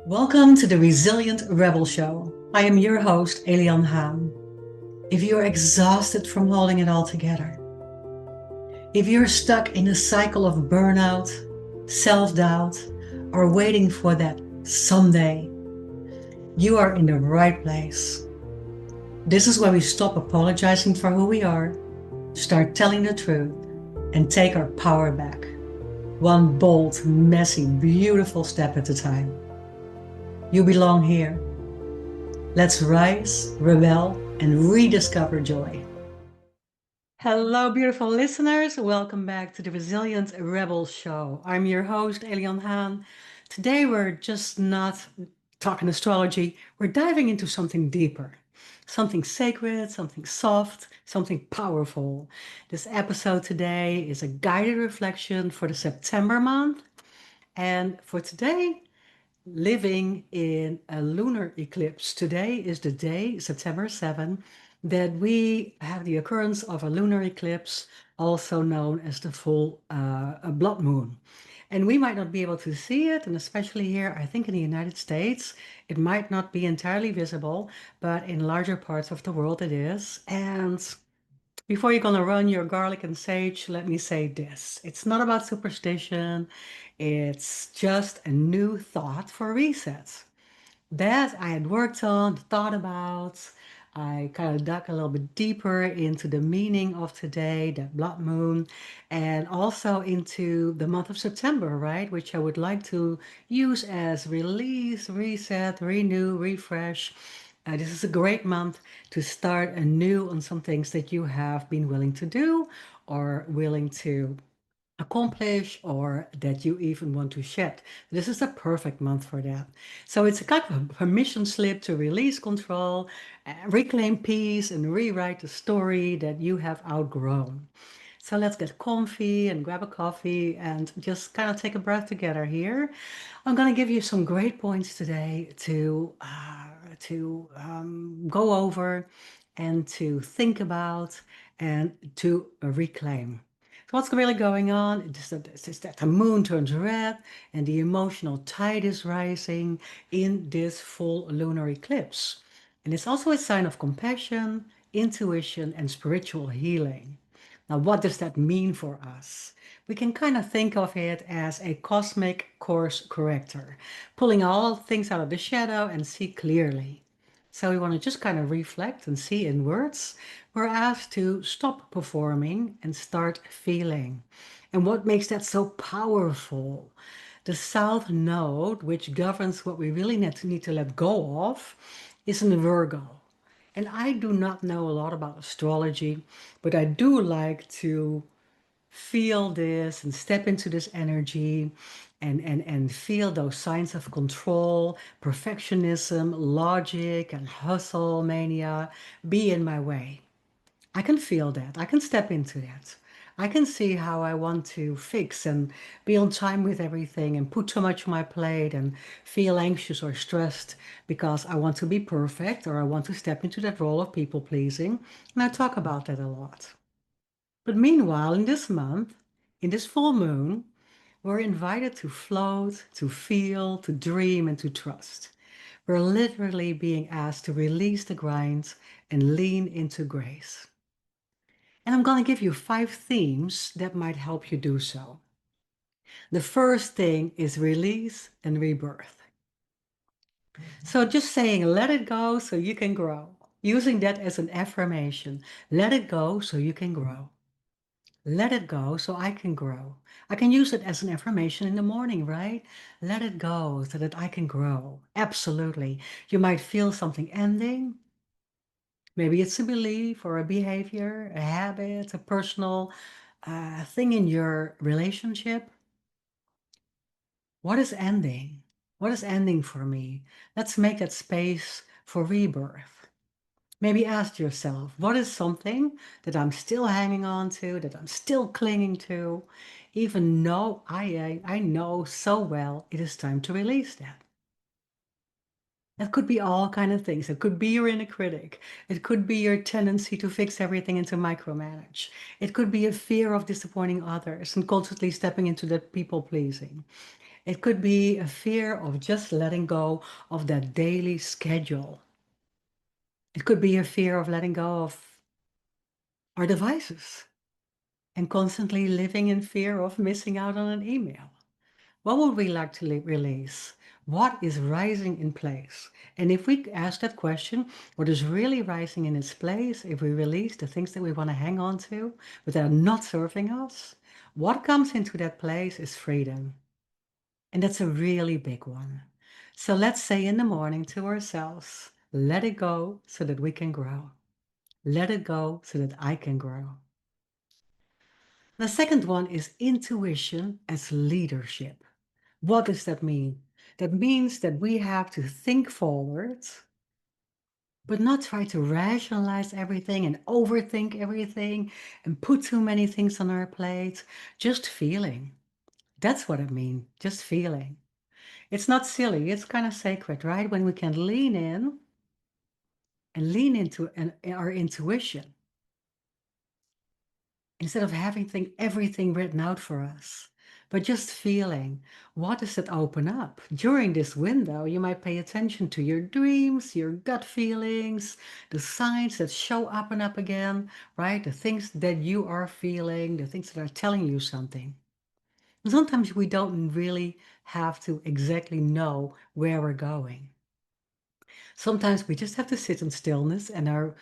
Welcome to the Resilient Rebel Show. I am your host, Elian Haan. If you're exhausted from holding it all together, if you're stuck in a cycle of burnout, self-doubt, or waiting for that someday, you are in the right place. This is where we stop apologizing for who we are, start telling the truth, and take our power back. One bold, messy, beautiful step at a time. You belong here. Let's rise, rebel, and rediscover joy. Hello, beautiful listeners. Welcome back to the Resilient Rebel Show. I'm your host, Elian Haan. Today, we're just not talking astrology, we're diving into something deeper, something sacred, something soft, something powerful. This episode today is a guided reflection for the September month. And for today, living in a lunar eclipse. Today is the day, September 7, that we have the occurrence of a lunar eclipse, also known as the full blood moon. And we might not be able to see it, and especially here, I think in the United States, it might not be entirely visible, but in larger parts of the world it is. And before you're gonna run your garlic and sage, let me say this. It's not about superstition. It's just a new thought for resets that I had worked on, thought about. I kind of dug a little bit deeper into the meaning of today, the blood moon, and also into the month of September, right? Which I would like to use as release, reset, renew, refresh. This is a great month to start anew on some things that you have been willing to do or willing to accomplish or that you even want to shed. This is a perfect month for that. So it's a kind of a permission slip to release control, reclaim peace, and rewrite the story that you have outgrown. So let's get comfy and grab a coffee and just kind of take a breath together here. I'm going to give you some great points today to go over and to think about and to reclaim. So what's really going on is that the moon turns red and the emotional tide is rising in this full lunar eclipse. And it's also a sign of compassion, intuition, and spiritual healing. Now, what does that mean for us? We can kind of think of it as a cosmic course corrector, pulling all things out of the shadow and see clearly. So we want to just kind of reflect and see in words. We're asked to stop performing and start feeling. And what makes that so powerful? The South Node, which governs what we really need to let go of, is in Virgo. And I do not know a lot about astrology, but I do like to feel this and step into this energy and feel those signs of control, perfectionism, logic, and hustle mania be in my way. I can feel that. I can step into that. I can see how I want to fix and be on time with everything and put too much on my plate and feel anxious or stressed because I want to be perfect or I want to step into that role of people pleasing. And I talk about that a lot. But meanwhile, in this month, in this full moon, we're invited to float, to feel, to dream, and to trust. We're literally being asked to release the grind and lean into grace. And I'm going to give you 5 themes that might help you do so. The first thing is release and rebirth. So just saying, let it go so you can grow. Using that as an affirmation. Let it go so you can grow. Let it go so I can grow. I can use it as an affirmation in the morning, right? Let it go so that I can grow. Absolutely. You might feel something ending. Maybe it's a belief or a behavior, a habit, a personal thing in your relationship. What is ending? What is ending for me? Let's make that space for rebirth. Maybe ask yourself, what is something that I'm still hanging on to, that I'm still clinging to, even though I know so well it is time to release that. That could be all kind of things. It could be your inner critic. It could be your tendency to fix everything and to micromanage. It could be a fear of disappointing others and constantly stepping into that people pleasing. It could be a fear of just letting go of that daily schedule. It could be a fear of letting go of our devices and constantly living in fear of missing out on an email. What would we like to release? What is rising in place? And if we ask that question, what is really rising in its place if we release the things that we want to hang on to, but that are not serving us, what comes into that place is freedom. And that's a really big one. So let's say in the morning to ourselves, let it go so that we can grow. Let it go so that I can grow. The second one is intuition as leadership. What does that mean? That means that we have to think forward, but not try to rationalize everything and overthink everything and put too many things on our plate. Just feeling. That's what it means. Just feeling. It's not silly. It's kind of sacred, right? When we can lean in and lean into our intuition instead of having everything written out for us, but just feeling. What does it open up? During this window, you might pay attention to your dreams, your gut feelings, the signs that show up and up again, right? The things that you are feeling, the things that are telling you something. And sometimes we don't really have to exactly know where we're going. Sometimes we just have to sit in stillness and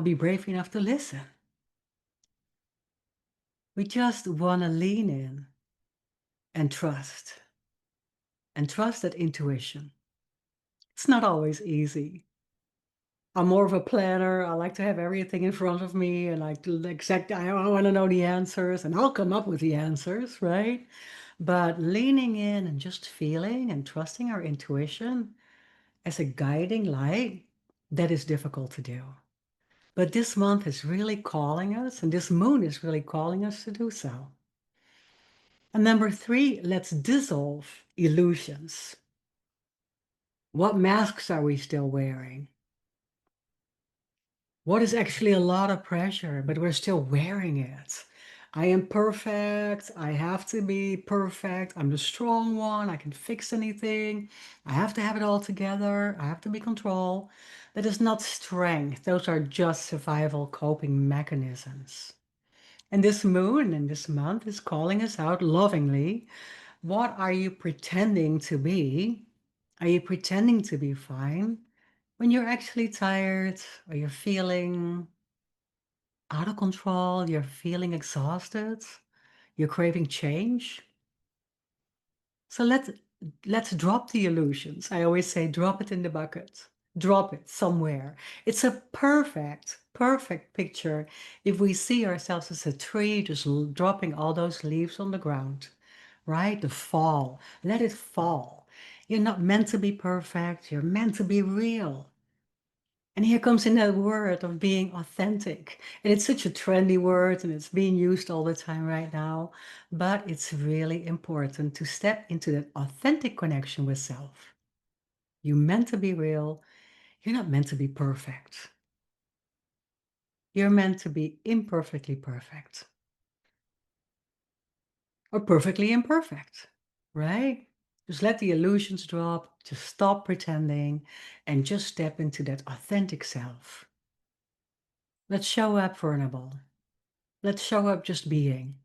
be brave enough to listen. We just want to lean in and trust that intuition. It's not always easy. I'm more of a planner. I like to have everything in front of me and I want to know the answers and I'll come up with the answers, right? But leaning in and just feeling and trusting our intuition as a guiding light, that is difficult to do. But this month is really calling us, and this moon is really calling us to do so. And number three, let's dissolve illusions. What masks are we still wearing? What is actually a lot of pressure, but we're still wearing it? I am perfect. I have to be perfect. I'm the strong one. I can fix anything. I have to have it all together. I have to be control. That is not strength. Those are just survival coping mechanisms. And this moon in this month is calling us out lovingly. What are you pretending to be? Are you pretending to be fine when you're actually tired or you're feeling out of control, you're feeling exhausted, you're craving change? So let's drop the illusions. I always say drop it in the bucket. Drop it somewhere. It's a perfect picture if we see ourselves as a tree just dropping all those leaves on the ground, right? The fall. Let it fall. You're not meant to be perfect. You're meant to be real. And here comes in that word of being authentic. And it's such a trendy word and it's being used all the time right now. But it's really important to step into that authentic connection with self. You're meant to be real. You're not meant to be perfect. You're meant to be imperfectly perfect or perfectly imperfect, right? Just let the illusions drop. Just stop pretending and just step into that authentic self. Let's show up vulnerable. Let's show up just being.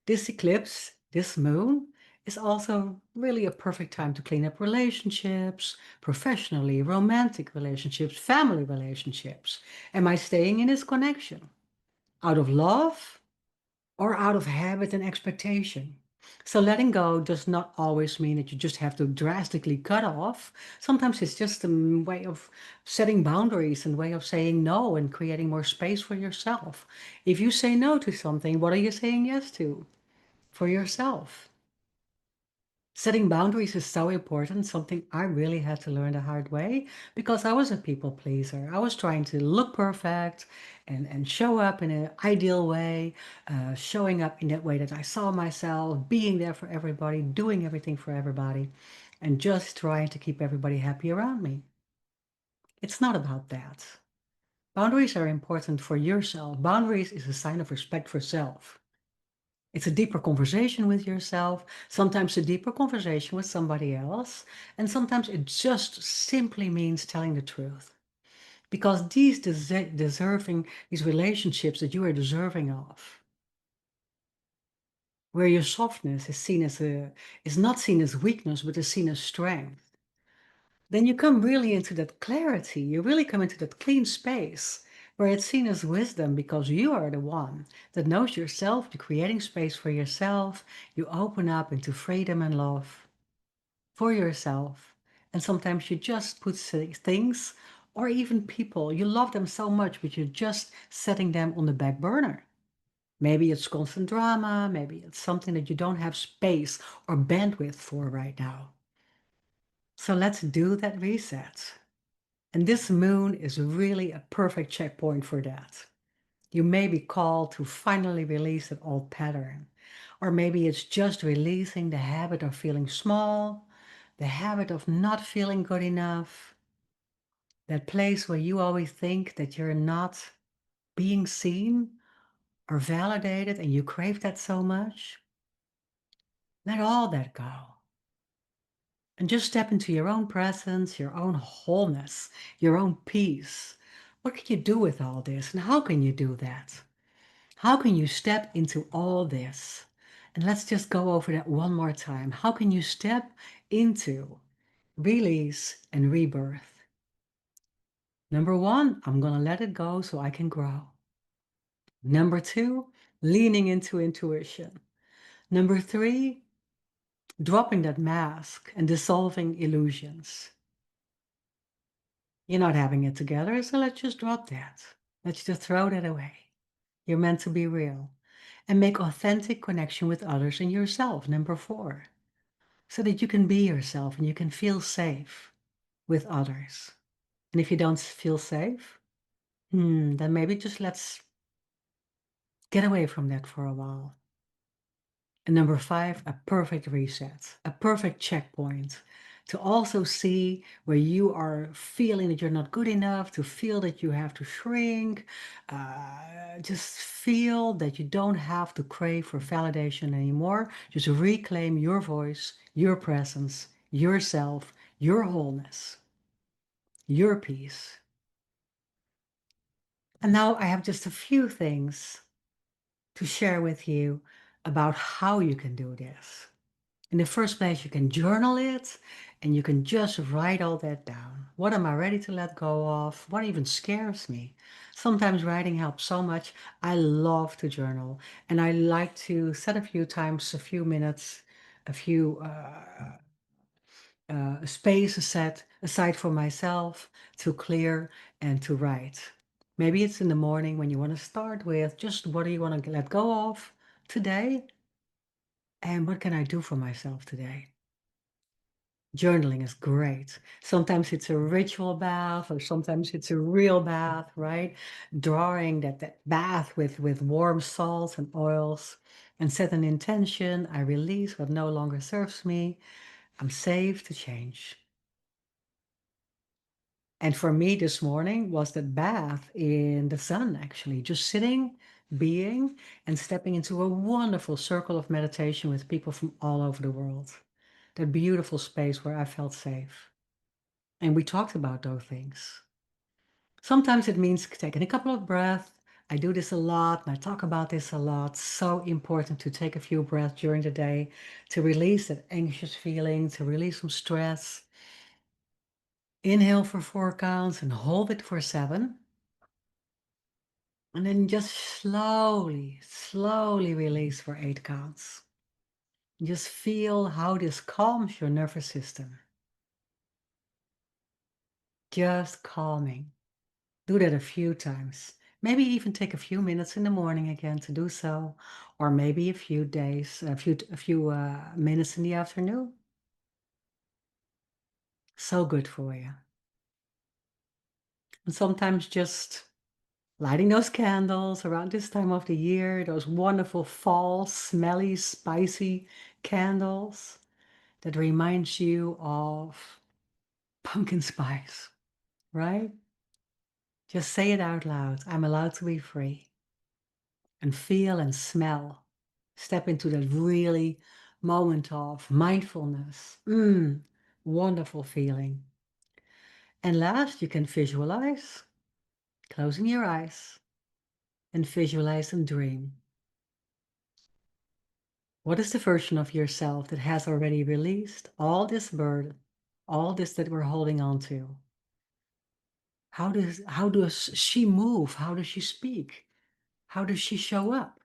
This eclipse, this moon, is also really a perfect time to clean up relationships, professionally, romantic relationships, family relationships. Am I staying in this connection out of love or out of habit and expectation? So letting go does not always mean that you just have to drastically cut off. Sometimes it's just a way of setting boundaries and way of saying no and creating more space for yourself. If you say no to something, what are you saying yes to? For yourself. Setting boundaries is so important, something I really had to learn the hard way because I was a people pleaser. I was trying to look perfect and show up in an ideal way, showing up in that way that I saw myself, being there for everybody, doing everything for everybody, and just trying to keep everybody happy around me. It's not about that. Boundaries are important for yourself. Boundaries is a sign of respect for self. It's a deeper conversation with yourself, sometimes a deeper conversation with somebody else, and sometimes it just simply means telling the truth. Because these relationships that you are deserving of, where your softness is not seen as weakness, but is seen as strength, then you come really into that clarity. You really come into that clean space where it's seen as wisdom because you are the one that knows yourself, you're creating space for yourself. You open up into freedom and love for yourself. And sometimes you just put things or even people, you love them so much, but you're just setting them on the back burner. Maybe it's constant drama, maybe it's something that you don't have space or bandwidth for right now. So let's do that reset. And this moon is really a perfect checkpoint for that. You may be called to finally release that old pattern. Or maybe it's just releasing the habit of feeling small, the habit of not feeling good enough, that place where you always think that you're not being seen or validated and you crave that so much. Let all that go. And just step into your own presence, your own wholeness, your own peace. What can you do with all this? And how can you do that? How can you step into all this? And let's just go over that one more time. How can you step into release and rebirth? Number one, I'm going to let it go so I can grow. Number two, leaning into intuition. Number three, dropping that mask and dissolving illusions. You're not having it together, so let's just drop that. Let's just throw that away. You're meant to be real. And make authentic connection with others and yourself, number four. So that you can be yourself and you can feel safe with others. And if you don't feel safe, then maybe just let's get away from that for a while. And number five, a perfect reset, a perfect checkpoint to also see where you are feeling that you're not good enough, to feel that you have to shrink, just feel that you don't have to crave for validation anymore. Just reclaim your voice, your presence, yourself, your wholeness, your peace. And now I have just a few things to share with you about how you can do this. In the first place, you can journal it and you can just write all that down. What am I ready to let go of? What even scares me? Sometimes writing helps so much. I love to journal and I like to set a few times, a few minutes, a few space aside for myself to clear and to write. Maybe it's in the morning when you want to start with just what do you want to let go of today and what can I do for myself today? Journaling is great. Sometimes it's a ritual bath or sometimes it's a real bath, right? Drawing that bath with warm salts and oils and set an intention. I release what no longer serves me. I'm safe to change. And for me this morning was that bath in the sun, actually, just sitting, being, and stepping into a wonderful circle of meditation with people from all over the world. That beautiful space where I felt safe. And we talked about those things. Sometimes it means taking a couple of breaths. I do this a lot and I talk about this a lot. So important to take a few breaths during the day to release that anxious feeling, to release some stress. Inhale for 4 counts and hold it for 7. And then just slowly, slowly release for 8 counts. Just feel how this calms your nervous system. Just calming. Do that a few times. Maybe even take a few minutes in the morning again to do so, or maybe a few days, a few minutes in the afternoon. So good for you. And sometimes just lighting those candles around this time of the year, those wonderful fall, smelly, spicy candles that reminds you of pumpkin spice, right? Just say it out loud. I'm allowed to be free and feel and smell Step into that really moment of mindfulness. Wonderful feeling. And last, you can visualize, closing your eyes, and visualize and dream. What is the version of yourself that has already released all this burden, all this that we're holding on to? How does she move? How does she speak? How does she show up?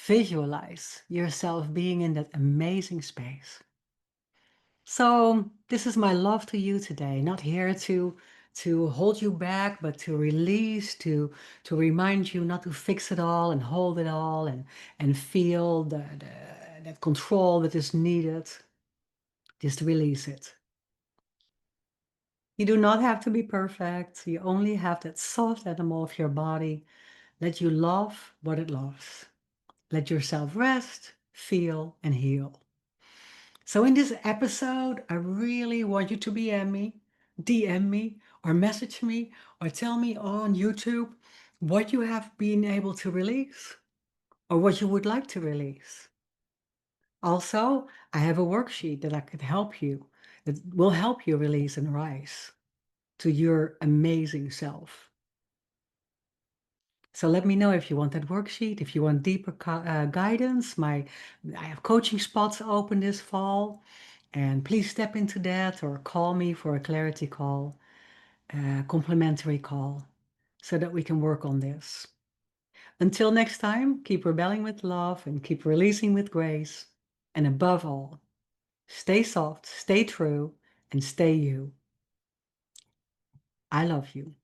Visualize yourself being in that amazing space. So this is my love to you today, not here to hold you back, but to release, to remind you not to fix it all and hold it all and feel that control that is needed. Just release it. You do not have to be perfect. You only have that soft animal of your body. Let you love what it loves. Let yourself rest, feel, and heal. So in this episode, I really want you to DM me, or message me, or tell me on YouTube what you have been able to release or what you would like to release. Also, I have a worksheet that I could help you, that will help you release and rise to your amazing self. So let me know if you want that worksheet, if you want deeper guidance. I have coaching spots open this fall, and please step into that or call me for a clarity call, a complimentary call, so that we can work on this. Until next time, keep rebelling with love and keep releasing with grace. And above all, stay soft, stay true, and stay you. I love you.